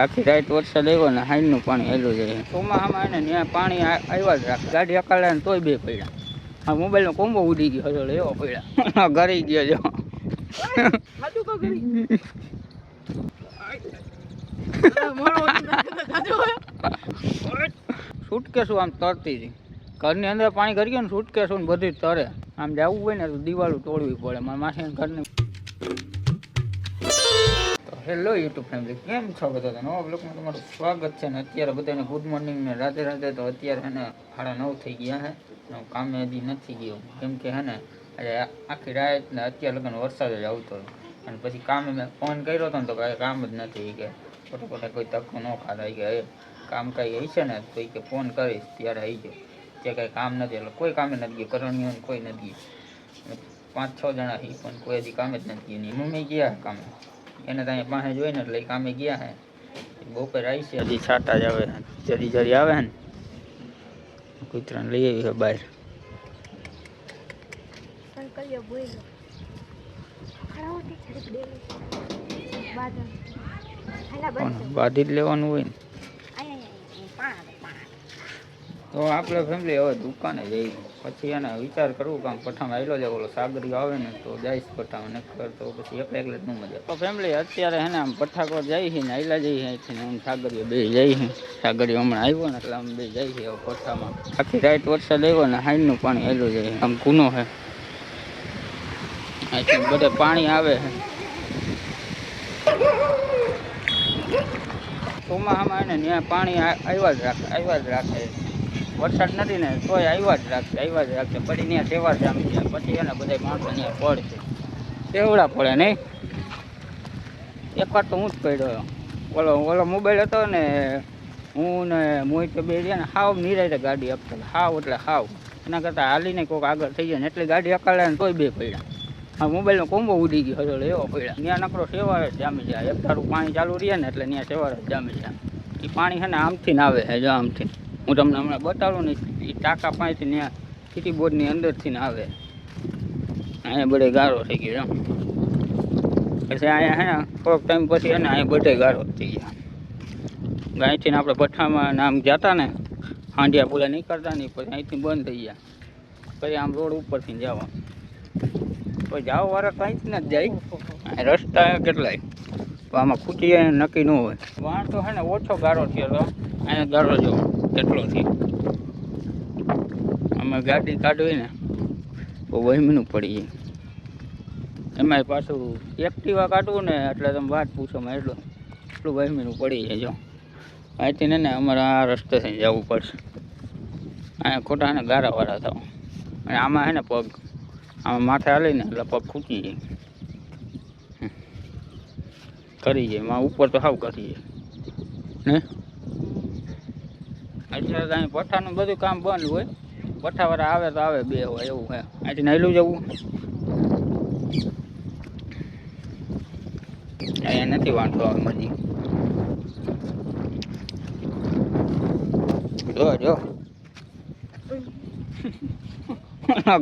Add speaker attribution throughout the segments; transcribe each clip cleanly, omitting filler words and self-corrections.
Speaker 1: આખી રાત વરસાદ આવ્યો ને હાઈનું પાણી હેલું જાય. ચોમાસામાં એને ત્યાં પાણી આવ્યા જ રાખે. ગાડી અકાળે ને તોય બે પડ્યા. આ મોબાઈલનો કોમ્બો ઉડી ગયો હતો એવો પડ્યા. ઘરી ગયો જો સુટકેસું આમ તરતી હતી. ઘરની અંદર પાણી કરી ગયું ને સુટકેસું ને બધી તરે. આમ જવું હોય ને તો દિવાલું તોડવી પડે. મારા માસી ઘરની. હેલો યુટ્યુબ ફેમિલી, કેમ છો બધા? નવા બ્લોગમાં તમારું સ્વાગત છે. ને અત્યારે બધાને ગુડ મોર્નિંગ ને રાધે રાધે. તો અત્યારે હે ને 9:30 થઈ ગયા છે. કામે હજી નથી ગયો કેમ કે હે ને આજે આખી રાત ને અત્યારે લગન વરસાદ જ આવતો હતો. અને પછી કામે મેં ફોન કર્યો હતો ને તો કાંઈ કામ જ નથી. કે ફોટો કોઈ ધક્કો ન ખાતા કે કામ કાંઈ હશે ને તો કે ફોન કરીશ ત્યારે આવી ગયો. ત્યાં કાંઈ કામ નથી એટલે કોઈ કામે નથી ગયું. કરણીઓ કોઈ નથી ગયું. 5-6 જણા છે પણ કોઈ હજી કામે જ નથી ગયું. મમ્મી ગયા કામે, એને ત્યાં પાસે જોઈ ને એટલે કામે ગયા હે. બપોર આવી છે હજી છાટા જ આવે. જરી જરી આવે ને કૂતરાને લઈ આવી છે બહાર. બાંધી જ લેવાનું હોય ને. તો આપણે ફેમિલી હવે દુકાને જઈ પછી એને વિચાર કરવું કામ પઠામાં આવેલો જાય. ઓલો સાગરીઓ આવે ને તો જઈશ પઠામાં, નકર તો પછી એકલા એકલા જ ન મજા. તો ફેમિલી અત્યારે હે ને આમ પઠાકોર જાય છે ને આયલા જઈએ અહીંથી ને હું સાગરીઓ બે જાય છે. સાગરીઓ હમણાં આવ્યો ને એટલે આમ બે જાય છે પઠામાં. આખી રાત વરસાદ આવ્યો ને હાઈનું પાણી હેલું જાય. આમ કૂનો છે અહીંથી બધે પાણી આવે છે. ચોમાસામાં એને ત્યાં પાણી આવ્યા જ રાખે. વરસાદ નથી ને તોય આવ્યા જ રાખશે. પછી ત્યાં તહેવાર જામી જાય પછી એને બધા માણસો ત્યાં પડશે. તેવડા પડે નહીં. એકવાર તો હું જ પડ્યો. ઓલો મોબાઈલ હતો ને હું ને મોહિત બે રહ્યા ને હાવ નિરાયતે ગાડી આપતા. હાવ એટલે હાવ એના કરતાં હાલીને કોઈક આગળ થઈ જાય ને એટલી ગાડી અકાળે ને તોય બે પડ્યા. આ મોબાઈલનો કોમ્બો ઉડી ગયો હતો એવો પડ્યા. ત્યાં નકરો સેવાર જ જામી જાય. એક ધારું પાણી ચાલુ રહે ને એટલે ત્યાં સેવાર જ જામી જાય. એ પાણી છે ને આમથી ને આવે છે. જો આમથી હું તમને હમણાં બતાવું ને એ ટાંકા પાણીથી ત્યાં સિટી બોર્ડની અંદરથી ને આવે. અહીંયા બધે ગારો થઈ ગયો. પછી અહીંયા હે ને થોડોક ટાઈમ પછી હે ને અહીંયા બધે ગારો થઈ ગયા. અહીંથી આપણે પઠામાં આમ જતા ને હાંડિયા પુલા નીકળતા નહીં પછી અહીંથી બંધ થઈ ગયા. પછી આમ રોડ ઉપરથી જવા કોઈ જાવ વાળા તો અહીંથી ને જ જાય. રસ્તા કેટલાય આમાં ખૂટી નક્કી ન હોય. વાણ તો હે ને ઓછો ગારો થયો તો અહીંયા ગારો જો કેટલો થી અમે ગાડી કાઢવી ને તો વહીમનું પડી જાય. એમાંય પાછું એક્ટિવા કાઢવું ને એટલે તમે વાત પૂછો માં એટલું વહીમનું પડી જાય. જો અહીંથી ને અમારે આ રસ્તેથી જવું પડશે. અહીંયા ખોટા ને ગારાવાળા થાવ. અને આમાં હે ને પગ આમાં માથે હાલી ને એટલે પગ ખૂટી જાય. કરી જાય માં ઉપર તો સાવ કરી જાય ને. અત્યારે તો અહીં પઠ્ઠાનું બધું કામ બંધ હોય. પઠ્ઠાવાળા આવે તો આવે, બે હોય એવું હે. અહીંથી નહેલું જવું અહીંયા નથી વાંધો આવે મજી. જો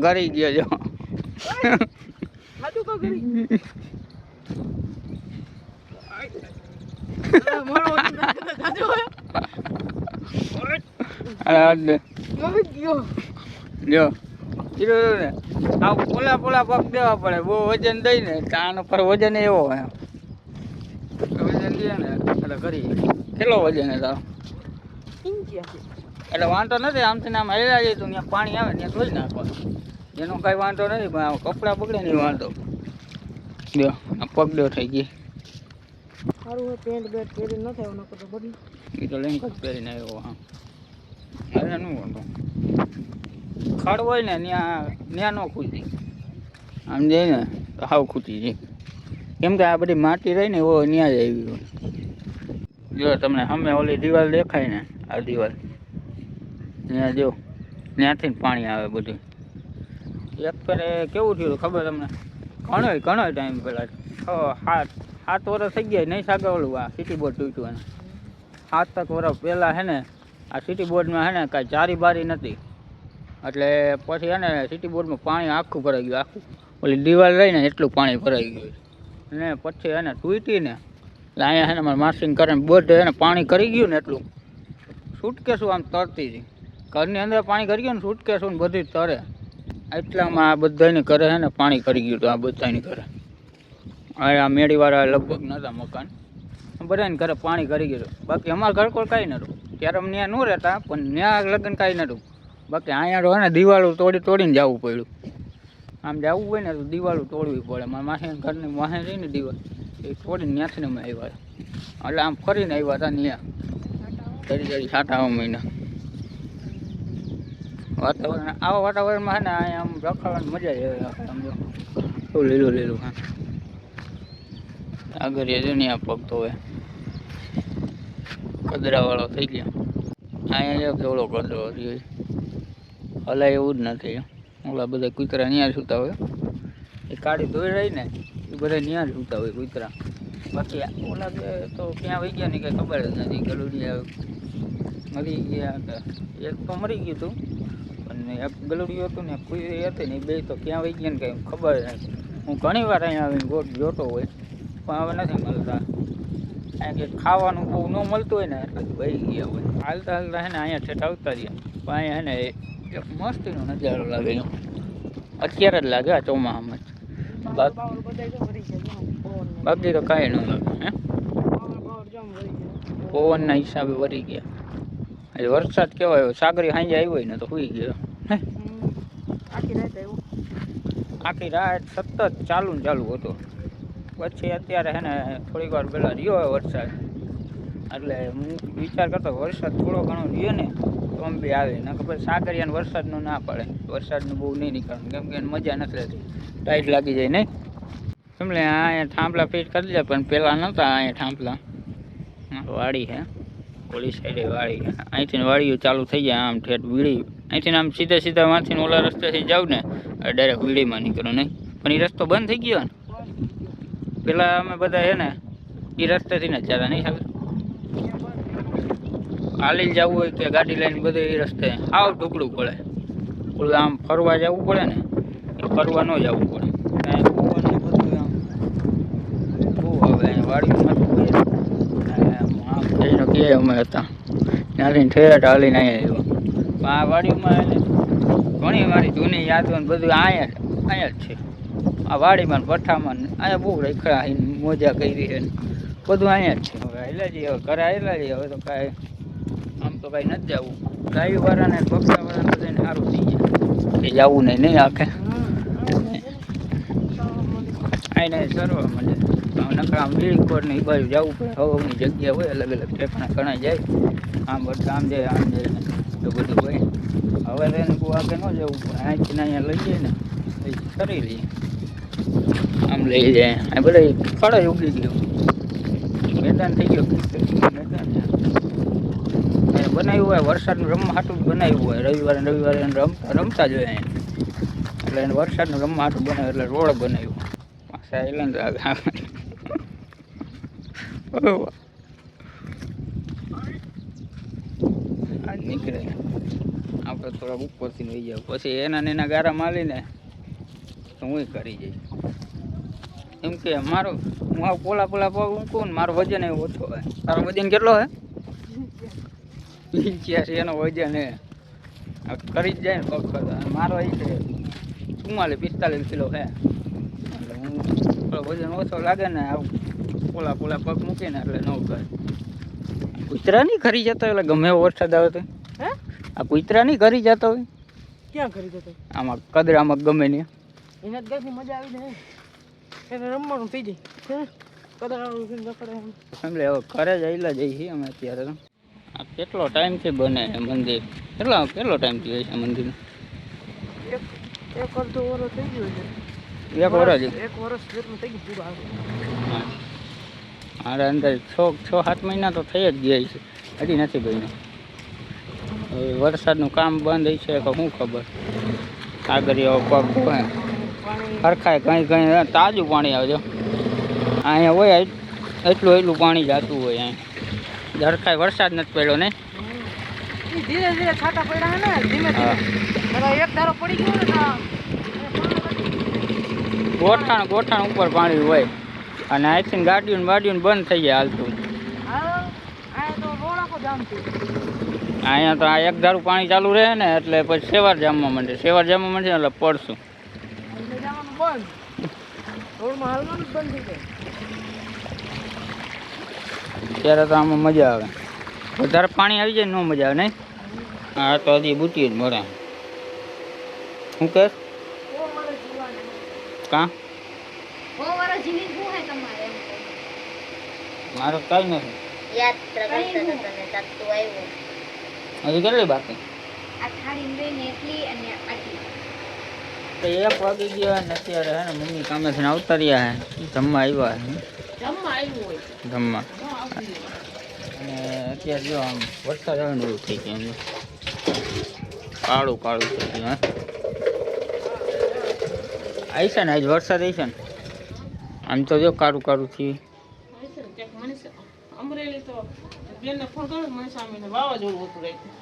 Speaker 1: ઘરી ગયો જો ને આ પોલા પગ દેવા પડે. બહુ વજન દઈ ને આનો પર વજન એવો હોય. વજન દે ને એટલે કરી કેટલો વજન હે તારો? એટલે વાંધો નથી. આમથી આમ હેલા જાય તો ત્યાં પાણી આવે ત્યાં ધોઈ નાખવાનું. એનો કાંઈ વાંધો નથી. પણ આ કપડાં બગડે નહીં વાંધો. જો આ પગડો થઈ ગઈ. સારું પેન્ટ બેટ પહેરી ન થાય તો બદલી એ તો લેંગ જ પહેરીને આવ્યો. હા અરે શું વાંધો. ખડ હોય ને ત્યાં ન ખૂટી. આમ જાય ને તો હાવ ખૂટી જાય. કેમ કે આ બધી માટી રહી ને એવો ત્યાં જ આવી હોય. જો તમને સામે ઓલી દિવાલ દેખાય ને, આ દિવાલ ત્યાં જો ત્યાંથી પાણી આવે બધું. એક ફેરે કેવું થયું ખબર તમને? ઘણો ટાઈમ પહેલાં 7 વર્ષ થઈ ગયા નહીં સાગર ઓલું આ સિટી બોર્ડ તૂટ્યું એને. 7 વર્ષ પહેલાં હે ને આ સિટી બોર્ડમાં હે ને કાંઈ ચારી બારી નથી. એટલે પછી હે ને સિટી બોર્ડમાં પાણી આખું ભરાઈ ગયું. આખું ઓલી દિવાલ રહીને એટલું પાણી ભરાઈ ગયું. ને પછી એને તૂટી ને અહીંયા છે ને મારા માસીને કરે બધે એને પાણી કરી ગયું ને એટલું છૂટકેશું આમ તરતી હતી. ઘરની અંદર પાણી કરી ગયું ને છૂટકેશું ને બધી તરે એટલામાં આ બધાની ઘરે છે ને પાણી કરી ગયું હતું. આ બધાની ઘરે આ મેળીવાળા લગભગ નહોતા મકાન, બધાને ઘરે પાણી કરી ગયું. બાકી અમારા ઘર કોઈ કાંઈ નહોતું ત્યારે અમે ત્યાં ન રહેતા, પણ ત્યાં લગ્ન કાંઈ નહોતું. બાકી અહીંયા તો ને દિવાલો તોડીને જવું પડ્યું. આમ જવું હોય ને તો દિવાલો તોડવી પડે. મારા માસીના ઘરની વાહે રહી ને દિવાલ એ તોડીને ત્યાંથી અમે આવ્યા. એટલે આમ ફરીને આવ્યા હતા ત્યાં જડી છાંટા મહિના. વાતાવરણ આવા વાતાવરણમાં છે ને અહીંયા આમ રખાવાની મજા આવે. સમજો એવું લીલું લીલું. હા આગળ જો ને આ પગ તો હવે કદરાવાળો થઈ ગયા. અહીંયા એક થોડો કદરો હલાય એવું જ નથી. ઓલા બધા કૂતરા ત્યાં સૂતા હોય, એ કાળી ધોઈ રહી ને એ બધા ત્યાં જ સૂતા હોય કૂતરા. બાકી ઓલા બે તો ક્યાં વહી ગયા ને કંઈ ખબર જ નથી. ગલુડિયા મરી ગયા, એક તો મરી ગયું હતું પણ એક ગલુડિયું હતું ને કુઈ હતી ને બે તો ક્યાં વહી ગયા ને કંઈ ખબર જ નથી. હું ઘણી વાર અહીંયા આવીને ગોટ જોતો હોય પણ હવે નથી મળતા. અહીંયા કે ખાવાનું બહુ ન મળતું હોય ને એટલે વહી ગયા હોય. હાલતા હાલતા છે ને અહીંયા ઠેઠ આવતા રહ્યા. પણ અહીંયા છે ને એક મસ્તીનો નજારો લાગે. અત્યારે જ લાગે આ ચોમાસામાં જ. બાકી તો કાંઈ ન લાગે. હે પવનના હિસાબે વરી ગયા. આજે વરસાદ કેવાય સાગરી સાંજે આવ્યો હોય ને તો સુઈ ગયો. આખી રાત સતત ચાલુ ને ચાલુ હતો. પછી અત્યારે છે ને થોડીક વાર પહેલાં રહ્યો હોય વરસાદ. એટલે હું વિચાર કરતો વરસાદ થોડો ઘણો રહ્યો ને તો આમ બી આવે ને ખબર સાગરિયાને વરસાદનું ના પડે. વરસાદનું બહુ નહીં નીકળવાનું કેમ કે મજા નથી રહેતી, ટાઈટ લાગી જાય નહીં. સમલે અહીંયા થાંભલા ફિટ કરી દીધા પણ પહેલાં નહોતા અહીંયા થાંભલા. વાડી છે ઓલી સાઈડે વાડી. અહીંથી વાડીઓ ચાલુ થઈ જાય આમ ઠેઠ વીડી. અહીંથી આમ સીધા સીધા માંથી ઓલા રસ્તેથી જાવ ને ડાયરેક્ટ વીડીમાં નીકળો નહીં. પણ એ રસ્તો બંધ થઈ ગયો ને. પેલા અમે બધા છે ને એ રસ્તેથી ને જતા નહીં ખબર. હાલી જવું હોય કે ગાડી લઈને બધે એ રસ્તે આવ ઢુકડું પડે. ઓલું આમ ફરવા જવું પડે ને એ ફરવા ન જવું પડે. બધું આમ બહુ હવે વાડીમાં કે અમે હતા ત્યાંથી ઠેઠ હાલીને અહીંયા આવ્યો. આ વાડીમાં એને ઘણી મારી જૂની યાદો ને બધું અહીંયા જ છે. આ વાડીમાં ભઠ્ઠામાં અહીંયા બહુ રખડા મોજા કરી છે ને બધું અહીંયા જ છે. હવે આવેલા જઈએ, હવે ઘરે આવેલા જઈએ. હવે તો કાંઈ આમ તો કાંઈ નથી જવું. ગાયવાળાને બકરાવાળાને બધાને સારું થઈ જાય એ જવું નહીં આખે આઈને સરવા મળે. નકરા આમ વીરકોટ ને એ બાજુ જવું પડે. હવાની જગ્યા હોય અલગ અલગ ઠેકાણા ઘણા જાય. આમ બધા આમ જાય તો બધું હોય. હવે તો એને બહુ આગળ ન જવું પડે. અહીંથી અહીંયા લઈ જાય ને એ કરી લઈએ. આમ લઈ જાય આ બધા ફળ જ ઉગી ગયો. મેદાન થઈ ગયો. મેદાન બનાવ્યું હોય વરસાદનું રમવા હાટું બનાવ્યું હોય. રવિવારે રમતા જ હોય અહીંયા. એટલે એને વરસાદનું રમવા હાટું બનાવ્યું એટલે રોડ બનાવ્યું. સાયલન્ટ આજ નીકળે આપણે થોડાક ઉપરથી લઈ જાવ. પછી એના ગારા માલીને તો હું કરી જઈશ. એમ કે મારું હું આ પોલા પગ ઊંકું ને મારો વજન એ ઓછો હોય. તારો વજન કેટલો હે? 85 એનો વજન હે. કરી જ જાય ને પગ કરતા. મારો એ છે 44-45 કિલો હે. એટલે હું વજન ઓછો લાગે ને આવું પોલા પગ મૂકીને એટલે ન કરે. કૂતરા નહીં ખરી જતા એટલે ગમે એવો વરસાદ આવે તો આ કૂતરા નહીં ખરી જતા હોય.
Speaker 2: ક્યાં ખરી જતો?
Speaker 1: આમાં કદરામાં ગમે ને
Speaker 2: એને જ ગઈ મજા આવી જાય. એને રમવાનું થઈ જાય.
Speaker 1: સમજે હવે ઘરે જ આવેલા જઈએ અમે અત્યારે. આ કેટલો ટાઈમથી બને મંદિર? કેટલો ટાઈમથી હોય છે મંદિર?
Speaker 2: એક અડધો વર્ષ થઈ ગયો છે.
Speaker 1: એક વર્ષ
Speaker 2: જેટલું થઈ ગયું પૂરું.
Speaker 1: મારે અંદર 6-7 મહિના તો થઈ જ ગયા છે. હજી નથી બન્યું. હવે વરસાદનું કામ બંધ છે કે શું ખબર. આગળ પગ હોય હરખાય કંઈ તાજું પાણી આવજો. અહીંયા હોય એટલું પાણી જતું હોય. અહીંયા હરખાય વરસાદ નથી પડ્યો ને.
Speaker 2: ધીરે ધીરે છાંટા પડ્યા ને ધીમે ધીમે. એક ધારો પડી ગયો ને
Speaker 1: ગોઠાણ ઉપર પાણી હોય. અને અહીંથી ગાડીઓ ને વાડીઓ બંધ થઈ જાય હાલતું.
Speaker 2: હા આ તો રોડ આખો જામ છે.
Speaker 1: અહીંયા તો આ એક ધારું પાણી ચાલુ રહે ને એટલે પછી સેવાર જામવા માંડે એટલે પડશું.
Speaker 2: એટલે જવાનું બંધ રોડમાં હાલવાનું જ બંધ થઈ જાય.
Speaker 1: ત્યારે તો આમાં મજા આવે. વધારે પાણી આવી જાય ન મજા આવે નહીં. હા તો હજી બુટી જ મળે. શું કહે કાં મારે કઈ નથી. હજી કેટલી બાકી? તો 1 વાગી ગયો ને અત્યારે હે ને મમ્મી કામેથી આવતા રહ્યા હે જમવા આવ્યા હે જમવા. અને અત્યારે જો આમ વરસાદ આવે ને એવું થઈ ગયું. કાળું કાળું થઈ ગયું. હા આવી છે ને આજ વરસાદ આવી છે ને. આમ તો જો કાળું કાળું થયું.
Speaker 2: અમરેલી તો બેનને ફોન કર્યો મને સામે વાવાઝોડું હતું રાખ્યું.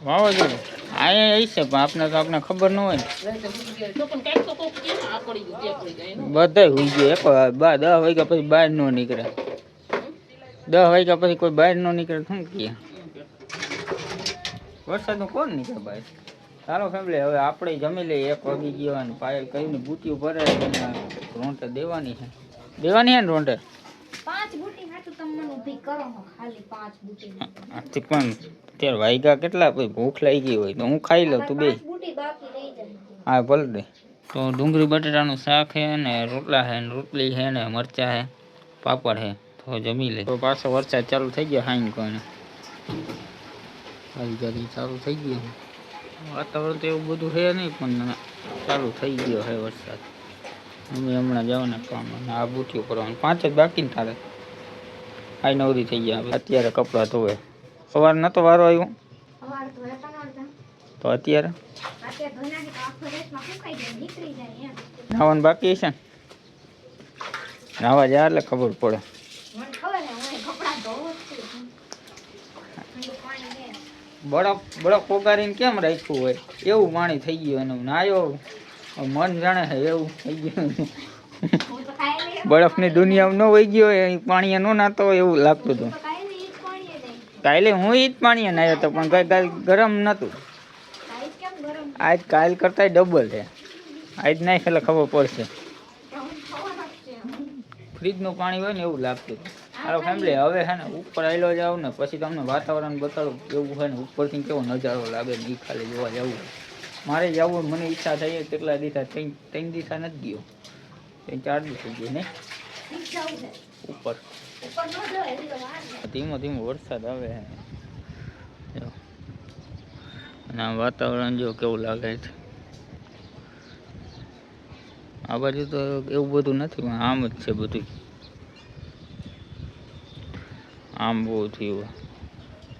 Speaker 1: વાવાઝોડું અહીંયા આવી છે પણ આપણે ખબર ન હોય ને. બધા હોઈ ગયો. 10 વાગ્યા પછી બહાર ન નીકળે. 10 વાગ્યા પછી કોઈ બહાર ન નીકળે. શું કહે વરસાદનું કોણ નીકળે બહાર? ચાલો ફેમિલી હવે આપણે જમી લઈએ. 1 વાગી ગયો અને પાયલ કહ્યું ને બુટીઓ ભરે રોંટે દેવાની છે. દેવાની છે ને રોંટે
Speaker 3: 5 બુટી હાટુ તમને ઊભી કરો ખાલી 5 બુટી.
Speaker 1: પણ અત્યારે વાગ્યા કેટલા? પછી ભૂખ લાગી ગઈ હોય તો હું ખાઈ લઉં તું બે.
Speaker 3: બુટી બાકી રહી જાય.
Speaker 1: હા ભલે દે. તો ડુંગળી બટેટાનું શાક છે ને રોટલા છે ને રોટલી છે ને મરચાં છે પાપડ છે. તો જમી લે. તો પાછો વરસાદ ચાલુ થઈ ગયો. હાઈ કોઈને ગાડી ચાલુ થઈ ગયો. વાતાવરણ તો એવું બધું છે નહીં પણ ચાલુ થઈ ગયો છે વરસાદ. અમે હમણાં જવાના કામ અને આ બુટીઓ કરવાનું 5 જ બાકી ને તારે આઈ નવરી થઈ ગયા. અત્યારે કપડાં ધોવે. સવાર નતો વારો આવ્યો તો અત્યારે નાવાનું બાકી છે ને. નાવા જાય એટલે ખબર પડે. બરફ પોગારીને કેમ રાખ્યું હોય એવું પાણી થઈ ગયું. એનું નાયો મન જાણે છે એવું થઈ ગયું. બરફની દુનિયામાં ન વહી ગયો એ પાણી ન નાતો હોય એવું લાગતું હતું. કાલે હું ઈ જ પાણી નાયો હતો પણ કઈ ગરમ નતું. આજ કાલ કરતા ડબલ છે. આજ નાખ એટલે ખબર પડશે. ફ્રીજનું પાણી હોય ને એવું લાગતું હતું. હાલો ફેમિલી હવે છે ને ઉપર આવેલો જાવ ને પછી તમને વાતાવરણ બતાડું કેવું હોય ને ઉપરથી કેવો નજારો લાગે ને એ ખાલી જોવા જવું. મારે જવું મને ઈચ્છા થઈ કેટલા દિવસા 3 દિવસા નથી ગયો. 4 દિવસ થઈ ગયો ને ઉપર. ધીમો ધીમો વરસાદ આવે અને આ વાતાવરણ જો કેવું લાગે છે. આ બાજુ તો એવું બધું નથી પણ આમ જ છે બધું. આમ બહુ થયું.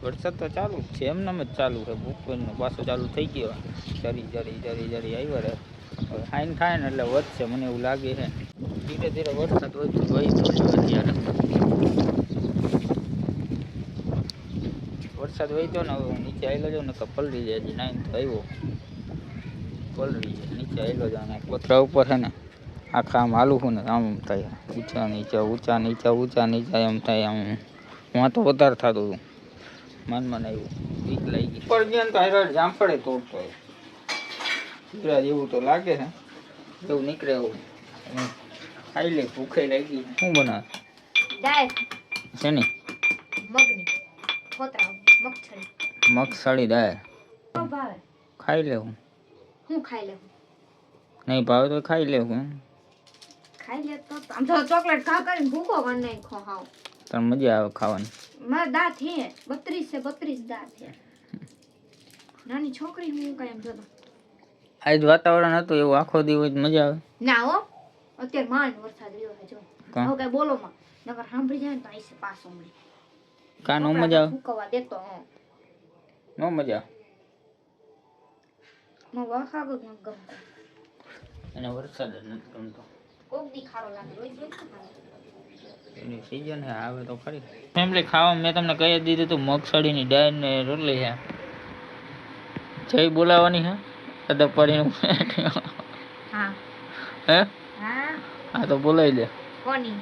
Speaker 1: વરસાદ તો ચાલુ જ છે એમને જ ચાલુ છે. બપોરનો પાછો ચાલુ થઈ ગયો. જરી આવ્યા રહે. હવે હાઈન થાય ને એટલે વધશે મને એવું લાગે છે. ધીરે ધીરે વરસાદ વહી અત્યારે વરસાદ વહી ને હવે નીચે આવેલો જાઉં ને તો પલળી જાય. હજી 9 તો આવ્યો પલળી જાય. નીચે આવેલો જાઉં ને પથરા ઉપર છે ને આખા આમ હાલું છું ને આમ થાય ઊંચા નીચા એમ થાય. આમ હું તો વધારે થતું હતું. મનમાં આવ્યું બીક લાગી ગઈ. પર ગયા તો હારે જામફળે તોડતો હોય એવું તો લાગે છે. એવું નીકળે એવું ખાઈ લે. ભૂખે લાગી. શું બનાવે?
Speaker 3: દાળ
Speaker 1: શેની?
Speaker 3: મગની ફોતરા
Speaker 1: મગસળી દાળ
Speaker 3: ભાવે.
Speaker 1: ખાઈ લેવું.
Speaker 3: હું ખાઈ લેવું.
Speaker 1: નહીં ભાવે તો ખાઈ લેવું.
Speaker 3: ખાઈ લે તો આમ તો ચોકલેટ ખા કરીને ભૂખો કરી નાખો હાવ.
Speaker 1: તને મજા આવે ખાવાની.
Speaker 3: મારા દાંત હે 32 દાંત હે. નાની છોકરી હું કઈ એમ જોતો.
Speaker 1: આજ વાતાવરણ હતું એવું આખો દિવસ મજા આવે
Speaker 3: ના હો અત્યારે માંડ વરસાદ રહ્યો છે જો. હવે કઈ બોલો માં નકર સાંભળી જાય ને તો આઈસે પાછો મળી.
Speaker 1: કા નો મજા આવે?
Speaker 3: ફૂકવા દેતો
Speaker 1: નો મજા
Speaker 3: નો વરસાદ જ ન ગમતો.
Speaker 1: એને વરસાદ જ નથી ગમતો.
Speaker 3: કોક દી ખારો લાગે રોજ
Speaker 1: એની સીઝન હે આવે તો ખરી. ફેમિલી ખાવા મેં તમને કહી દીધું હતું મગસળીની દાળ ને રોટલી છે. જય બોલાવાની હે અદબ પડીનું.
Speaker 3: હા
Speaker 1: હે
Speaker 3: હા
Speaker 1: હા તો બોલાવી દે.
Speaker 3: કોની?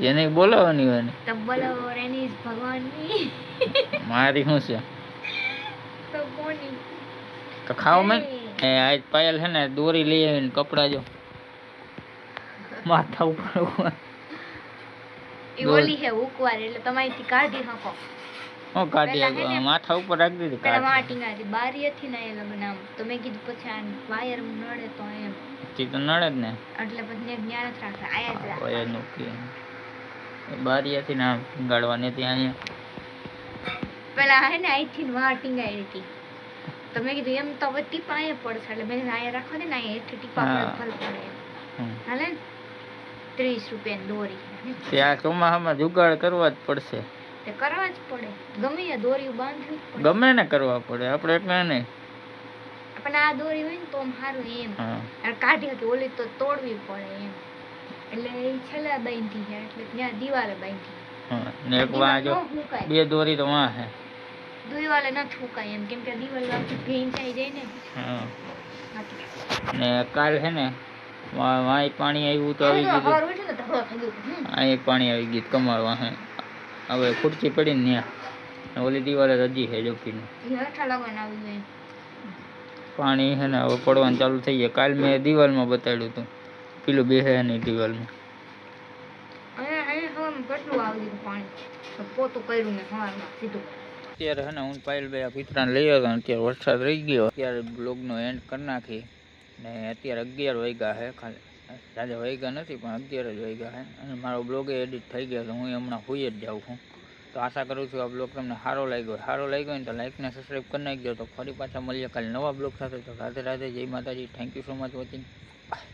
Speaker 1: એને બોલાવવાની હોય ને
Speaker 3: તો બોલો રેની ભગવાનની
Speaker 1: મારી શું છે
Speaker 3: તો કોની
Speaker 1: તો ખાવ મેં આજ પાયલ છે ને દોરી લઈ આવીને કપડા જો માથા ઉપર
Speaker 3: એ ઓલી હે ઉકવાર એટલે તમારીથી કાઢી શકો
Speaker 1: હું કાઢી
Speaker 3: પેલા હે ને-
Speaker 1: માથા ઉપર રાખી દીધી
Speaker 3: પેલા
Speaker 1: કાઢી
Speaker 3: વાટીંગાથી બારી હતી ને એ લગ્ન આમ તો મેં કીધું પછી આ વાયર નડે તો એમ
Speaker 1: તી તો નડે જ ને
Speaker 3: એટલે પછી મેં જ્ઞાન જ રાખે આયા જ
Speaker 1: હોય
Speaker 3: રાખે
Speaker 1: એનું કે બારીયાથી ના ગાળવાની હતી અહીંયા
Speaker 3: પેલા હે ને અહીંથી વાહ ટીંગાઈ હતી તો મેં કીધું એમ તો હવે ટીપા અહીંયા પડશે એટલે મેં કીધું અહીંયા રાખો ને અહીંયા હેઠે ટીપા
Speaker 1: હા.
Speaker 3: ફલ પડે એમ
Speaker 1: હમ.
Speaker 3: હાલે ને 30 રૂપિયાની દોરી
Speaker 1: તે આ ચોમાસામાં જુગાડ કરવા જ પડશે
Speaker 3: તે કરવા જ પડે ગમે એ દોરી બાંધવી જ પડે
Speaker 1: ગમે ને કરવા પડે આપણે એકલા નહીં
Speaker 3: પણ આ દોરી હોય ને તો આમ સારું એમ
Speaker 1: હા
Speaker 3: અને કાઢી હતી ઓલી તો તોડવી પડે એમ એટલે એ છેલ્લા બાંધી છે એટલે ત્યાં દિવાલે બાંધી
Speaker 1: હા ને એક વાં જો
Speaker 3: દિવાલ ન હુકાય.
Speaker 1: બે દોરી તો વાં હે
Speaker 3: દિવાલે ન છુકાય એમ કેમ કે દિવાલ આખી ભીંજાઈ જાય ને
Speaker 1: હા
Speaker 3: બાકી
Speaker 1: ને કાલ છે ને વાંય પાણી આવ્યું તો આવી ગયું
Speaker 3: હવાર ઉઠી ને તો હવા થઈ ગયું
Speaker 1: અહીં પાણી આવી ગયું કમાવા હે હવે ખુરચી પડી ને ત્યાં ઓલી દિવાલે રજી છે જોકીની
Speaker 3: એ હેઠા લગન આવી ગયું
Speaker 1: પાણી છે ને હવે પડવાનું ચાલુ થઈ જાય કાલ મેં દિવાલમાં બતાડ્યું હતું પેલું બેસે નહીં દિવાલમાં
Speaker 3: અહીંયા હવામાં કેટલું આવી ગયું પાણી તો પોતું કર્યું ને હવારમાં સીધું
Speaker 1: અત્યારે છે ને હું પાયલભાઈ આ પિતરાને લઈ આવ્યો હતો અત્યારે વરસાદ રહી ગયો અત્યારે બ્લોગનો એન્ડ કરી નાખી ને અત્યારે 11 વાગ્યા છે ખાલી આજે વાગ્યા નથી પણ 11 જ વાગ્યા છે અને મારો બ્લોગ એડિટ થઈ ગયો તો હું હમણાં હોઈ જ જાઉં છું તો આશા કરું છું આ બ્લોગ તમને સારો લાગ્યો હોય ને તો લાઈક ને સબસ્ક્રાઈબ કરી નાખજો તો ફરી પાછા મળીએ કાલે નવા બ્લોગ સાથે તો રાધે રાધે જય માતાજી thank you so much watching bye